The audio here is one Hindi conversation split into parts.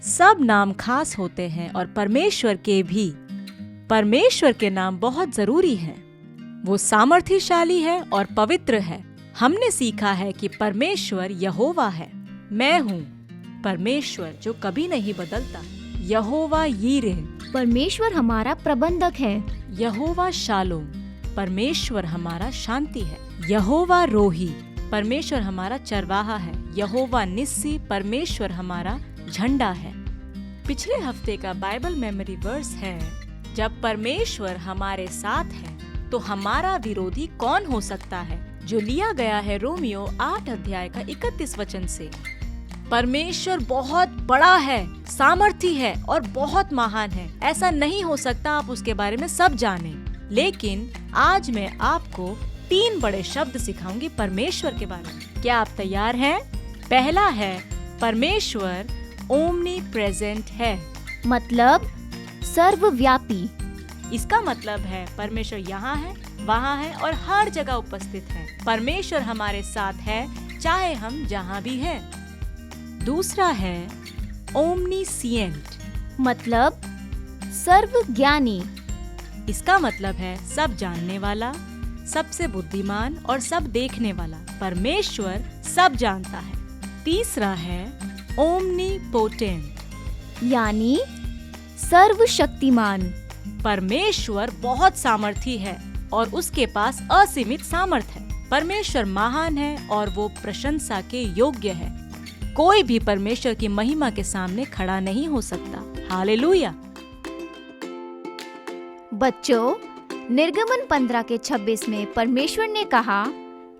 सब नाम खास होते हैं और परमेश्वर के भी। परमेश्वर के नाम बहुत जरूरी हैं। वो सामर्थ्यशाली है और पवित्र है। हमने सीखा है कि परमेश्वर यहोवा है। मैं हूँ परमेश्वर जो कभी नहीं बदलता। यहोवा यीरे, परमेश्वर हमारा प्रबंधक है। यहोवा शालोम, परमेश्वर हमारा शांति है। यहोवा रोही, परमेश्वर हमारा चरवाहा है। यहोवा निस्सी, परमेश्वर हमारा झंडा है। पिछले हफ्ते का बाइबल मेमोरी वर्स है, जब परमेश्वर हमारे साथ है तो हमारा विरोधी कौन हो सकता है, जो लिया गया है रोमियो 8 अध्याय का 31 वचन से। परमेश्वर बहुत बड़ा है, सामर्थी है और बहुत महान है। ऐसा नहीं हो सकता आप उसके बारे में सब जाने। लेकिन आज मैं आपको 3 बड़े शब्द सिखाऊंगी परमेश्वर के बारे में। क्या आप तैयार हैं? पहला है, परमेश्वर ओमनी प्रेजेंट है, मतलब सर्वव्यापी। इसका मतलब है परमेश्वर यहाँ है, वहाँ है और हर जगह उपस्थित है। परमेश्वर हमारे साथ है, चाहे हम जहाँ भी हैं। दूसरा है ओमनीसिएंट, मतलब सर्वज्ञानी। इसका मतलब है सब जानने वाला, सबसे बुद्धिमान और सब देखने वाला। परमेश्वर सब जानता है। तीसरा है ओमनीपोटेंट, यानी सर्वशक्तिमान। परमेश्वर बहुत सामर्थी है और उसके पास असीमित सामर्थ है। परमेश्वर महान है और वो प्रशंसा के योग्य है। कोई भी परमेश्वर की महिमा के सामने खड़ा नहीं हो सकता। हालेलुया। बच्चों, निर्गमन 15 के 26 में परमेश्वर ने कहा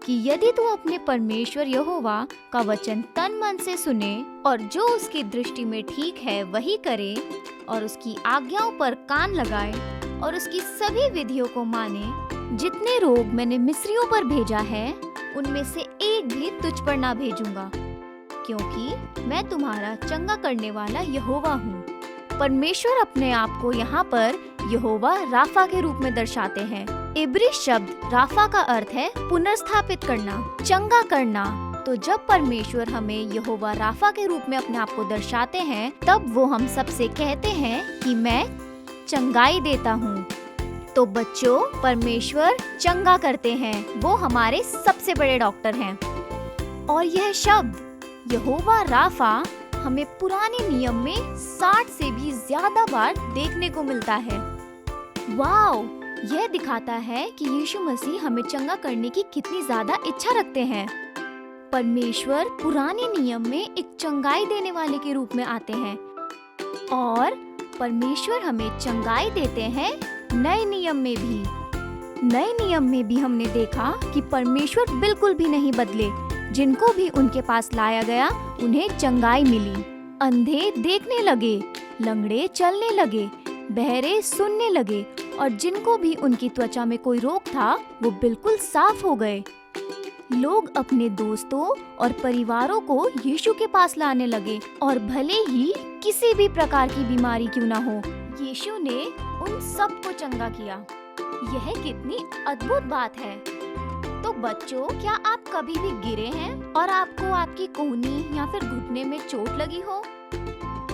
कि यदि तू अपने परमेश्वर यहोवा का वचन तन मन से सुने और जो उसकी दृष्टि में ठीक है वही करे और उसकी आज्ञाओं पर कान लगाए और उसकी सभी विधियों को माने, जितने रोग मैंने मिस्रियों पर भेजा है उनमें से एक भी तुझ पर ना भेजूंगा, क्योंकि मैं तुम्हारा चंगा करने वाला यहोवा हूँ। परमेश्वर अपने आप को यहाँ पर यहोवा राफा के रूप में दर्शाते हैं। इब्री शब्द राफा का अर्थ है पुनर्स्थापित करना, चंगा करना। तो जब परमेश्वर हमें यहोवा राफा के रूप में अपने आप को दर्शाते हैं, तब वो हम सबसे कहते हैं कि मैं चंगाई देता हूँ। तो बच्चों, परमेश्वर चंगा करते हैं। वो हमारे सबसे बड़े डॉक्टर हैं। और यह शब्द यहोवा राफा हमें पुराने नियम में 60 से भी ज्यादा बार देखने को मिलता है। वाव! यह दिखाता है कि यीशु मसीह हमें चंगा करने की कितनी ज्यादा इच्छा रखते हैं। परमेश्वर पुराने नियम में एक चंगाई देने वाले के रूप में आते हैं और परमेश्वर हमें चंगाई देते हैं नए नियम में भी। नए नियम में भी हमने देखा कि परमेश्वर बिल्कुल भी नहीं बदले। जिनको भी उनके पास लाया गया उन्हें चंगाई मिली। अंधे देखने लगे, लंगड़े चलने लगे, बहरे सुनने लगे और जिनको भी उनकी त्वचा में कोई रोग था वो बिल्कुल साफ हो गए। लोग अपने दोस्तों और परिवारों को यीशु के पास लाने लगे और भले ही किसी भी प्रकार की बीमारी क्यों ना हो, यीशु ने उन सबको चंगा किया। यह कितनी अद्भुत बात है। तो बच्चों, क्या आप कभी भी गिरे हैं और आपको आपकी कोहनी या फिर घुटने में चोट लगी हो?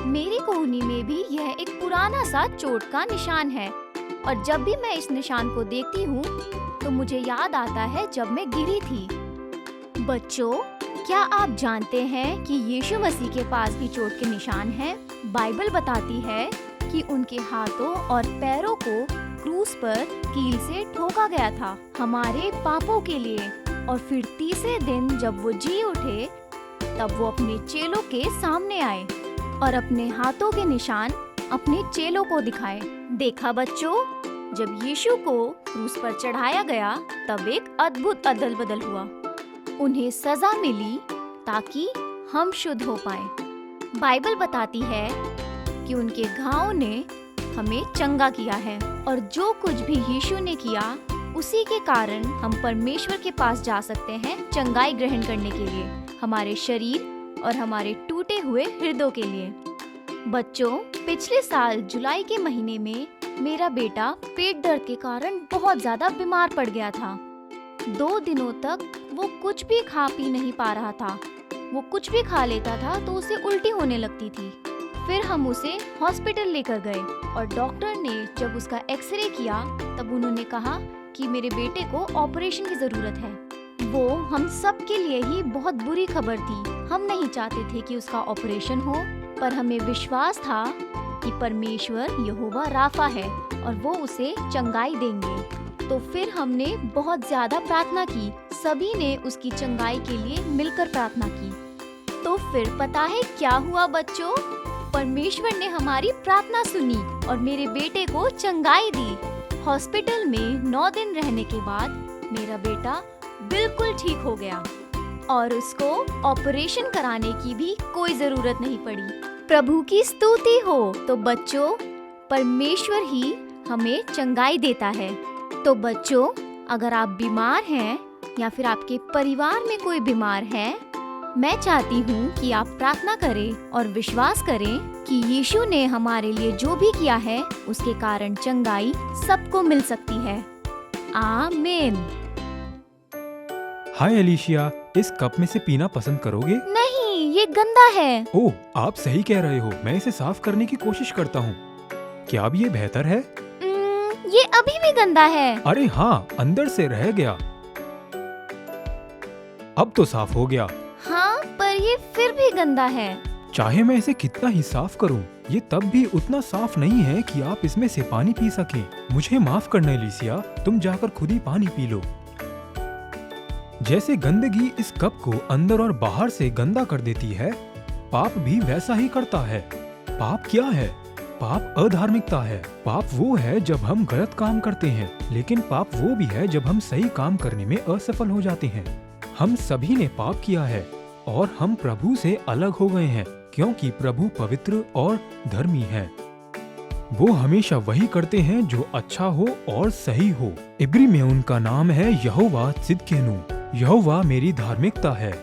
मेरी कोहनी में भी यह एक पुराना सा चोट का निशान है और जब भी मैं इस निशान को देखती हूँ तो मुझे याद आता है जब मैं गिरी थी। बच्चों, क्या आप जानते हैं कि यीशु मसीह के पास भी चोट के निशान हैं? बाइबल बताती है कि उनके हाथों और पैरों को क्रूस पर कील से ठोका गया था हमारे पापों के लिए। और फिर तीसरे दिन जब वो जी उठे तब वो अपने चेलों के सामने आए और अपने हाथों के निशान अपने चेलों को दिखाए। देखा बच्चों, जब यीशु को क्रूस पर चढ़ाया गया तब एक अद्भुत अदल बदल हुआ। उन्हें सजा मिली ताकि हम शुद्ध हो पाए। बाइबल बताती है कि उनके घावों ने हमें चंगा किया है और जो कुछ भी यीशु ने किया उसी के कारण हम परमेश्वर के पास जा सकते हैं चंगाई ग्रहण करने के लिए, हमारे शरीर और हमारे टूटे हुए हृदयों के लिए। बच्चों, पिछले साल जुलाई के महीने में मेरा बेटा पेट दर्द के कारण बहुत ज्यादा बीमार पड़ गया था। 2 दिनों तक वो कुछ भी खा पी नहीं पा रहा था। वो कुछ भी खा लेता था तो उसे उल्टी होने लगती थी। फिर हम उसे हॉस्पिटल लेकर गए और डॉक्टर ने जब उसका एक्सरे किया तब उन्होंने कहा कि मेरे बेटे को ऑपरेशन की जरूरत है। वो हम सब के लिए ही बहुत बुरी खबर थी। हम नहीं चाहते थे कि उसका ऑपरेशन हो, पर हमें विश्वास था कि परमेश्वर यहोवा राफा है और वो उसे चंगाई देंगे। तो फिर हमने बहुत ज्यादा प्रार्थना की। सभी ने उसकी चंगाई के लिए मिलकर प्रार्थना की। तो फिर पता है क्या हुआ बच्चों? परमेश्वर ने हमारी प्रार्थना सुनी और मेरे बेटे को चंगाई दी। हॉस्पिटल में 9 दिन रहने के बाद मेरा बेटा बिल्कुल ठीक हो गया और उसको ऑपरेशन कराने की भी कोई जरूरत नहीं पड़ी। प्रभु की स्तुति हो। तो बच्चों, परमेश्वर ही हमें चंगाई देता है। तो बच्चों, अगर आप बीमार हैं या फिर आपके परिवार में कोई बीमार है, मैं चाहती हूँ कि आप प्रार्थना करें और विश्वास करें कि यीशु ने हमारे लिए जो भी किया है उसके कारण चंगाई सबको मिल सकती है। आमीन। हाय एलिशिया, इस कप में से पीना पसंद करोगे? नहीं, ये गंदा है। ओह, आप सही कह रहे हो। मैं इसे साफ करने की कोशिश करता हूँ। क्या अब ये बेहतर है? ये अभी भी गंदा है। अरे हाँ, अंदर से रह गया। अब तो साफ हो गया। हाँ, पर ये फिर भी गंदा है। चाहे मैं इसे कितना ही साफ करूं, ये तब भी उतना साफ नहीं है कि आप इसमें से पानी पी सकें। मुझे माफ करना एलिशिया, तुम जाकर खुद ही पानी पी लो। जैसे गंदगी इस कप को अंदर और बाहर से गंदा कर देती है, पाप भी वैसा ही करता है। पाप क्या है? पाप अधार्मिकता है। पाप वो है जब हम गलत काम करते हैं, लेकिन पाप वो भी है जब हम सही काम करने में असफल हो जाते हैं। हम सभी ने पाप किया है और हम प्रभु से अलग हो गए हैं, क्योंकि प्रभु पवित्र और धर्मी है। वो हमेशा वही करते हैं जो अच्छा हो और सही हो। इब्री में उनका नाम है यहोवा सिदकेनु। यहोवा मेरी धार्मिकता है।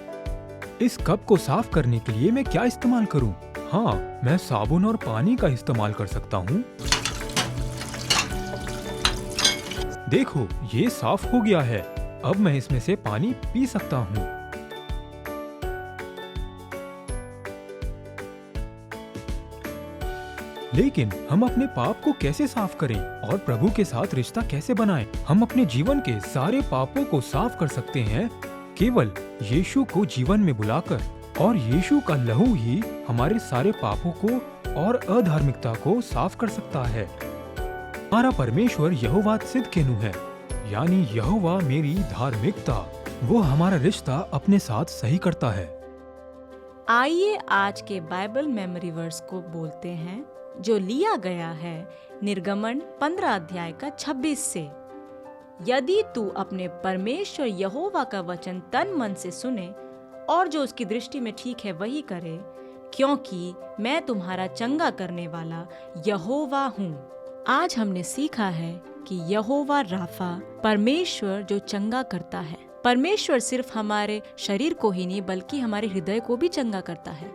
इस कप को साफ करने के लिए मैं क्या इस्तेमाल करूं? हाँ, मैं साबुन और पानी का इस्तेमाल कर सकता हूँ। देखो, ये साफ हो गया है। अब मैं इसमें से पानी पी सकता हूँ। लेकिन हम अपने पाप को कैसे साफ करें और प्रभु के साथ रिश्ता कैसे बनाएं? हम अपने जीवन के सारे पापों को साफ कर सकते हैं केवल यीशु को जीवन में बुलाकर, और यीशु का लहू ही हमारे सारे पापों को और अधार्मिकता को साफ कर सकता है। हमारा परमेश्वर यहोवा सिदकेनु है, यानी यहोवा मेरी धार्मिकता। वो हमारा रिश्ता अपने साथ सही करता है। आइए आज के बाइबल मेमोरी वर्स को बोलते हैं, जो लिया गया है निर्गमन 15 अध्याय का 26 से। यदि तू अपने परमेश्वर यहोवा का वचन तन मन से सुने और जो उसकी दृष्टि में ठीक है वही करे, क्योंकि मैं तुम्हारा चंगा करने वाला यहोवा हूँ। आज हमने सीखा है कि यहोवा राफा परमेश्वर जो चंगा करता है। परमेश्वर सिर्फ हमारे शरीर को ही नहीं बल्कि हमारे हृदय को भी चंगा करता है।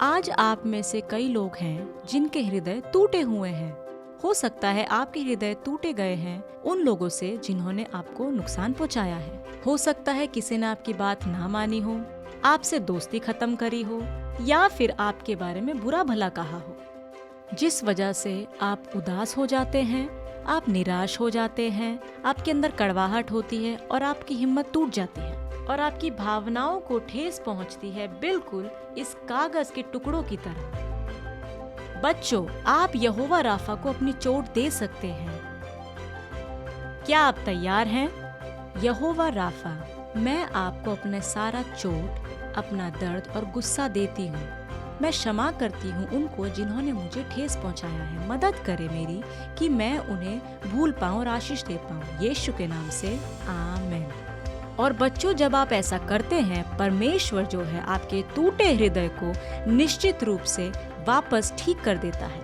आज आप में से कई लोग हैं जिनके हृदय टूटे हुए हैं। हो सकता है आपके हृदय टूटे गए हैं उन लोगों से जिन्होंने आपको नुकसान पहुंचाया है। हो सकता है किसी ने आपकी बात ना मानी हो, आपसे दोस्ती खत्म करी हो, या फिर आपके बारे में बुरा भला कहा हो, जिस वजह से आप उदास हो जाते हैं, आप निराश हो जाते हैं, आपके अंदर कड़वाहट होती है और आपकी हिम्मत टूट जाती है और आपकी भावनाओं को ठेस पहुंचती है, बिल्कुल इस कागज के टुकड़ों की तरह। बच्चों, आप यहोवा राफा को अपनी चोट दे सकते हैं। क्या आप तैयार हैं? यहोवा राफा, मैं आपको अपना सारा चोट, अपना दर्द और गुस्सा देती हूँ। मैं क्षमा करती हूँ उनको जिन्होंने मुझे ठेस पहुँचाया है। मदद करे मेरी कि मैं उन्हें भूल पाऊँ और आशीष दे पाऊँ। यीशु के नाम से आमीन। और बच्चों, जब आप ऐसा करते हैं, परमेश्वर जो है आपके टूटे हृदय को निश्चित रूप से वापस ठीक कर देता है।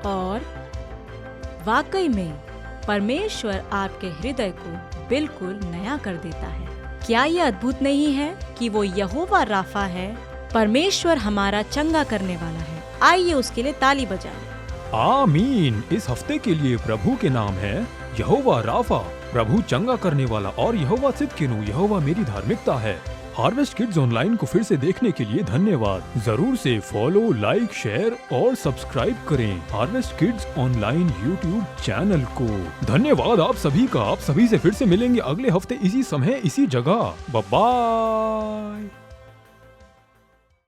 और वाकई में परमेश्वर आपके हृदय को बिल्कुल नया कर देता है। क्या यह अद्भुत नहीं है कि वो यहोवा राफा है? परमेश्वर हमारा चंगा करने वाला है। आइए उसके लिए ताली बजाएं। आमीन। इस हफ्ते के लिए प्रभु के नाम है यहोवा राफा, प्रभु चंगा करने वाला, और यहोवा सिदकेनु, यहोवा मेरी धार्मिकता है। हार्वेस्ट किड्स ऑनलाइन को फिर से देखने के लिए धन्यवाद। जरूर से फॉलो, लाइक, शेयर और सब्सक्राइब करें harvest kids online YouTube channel को। धन्यवाद आप सभी का। आप सभी से फिर से मिलेंगे अगले हफ्ते इसी समय इसी जगह। Bye bye.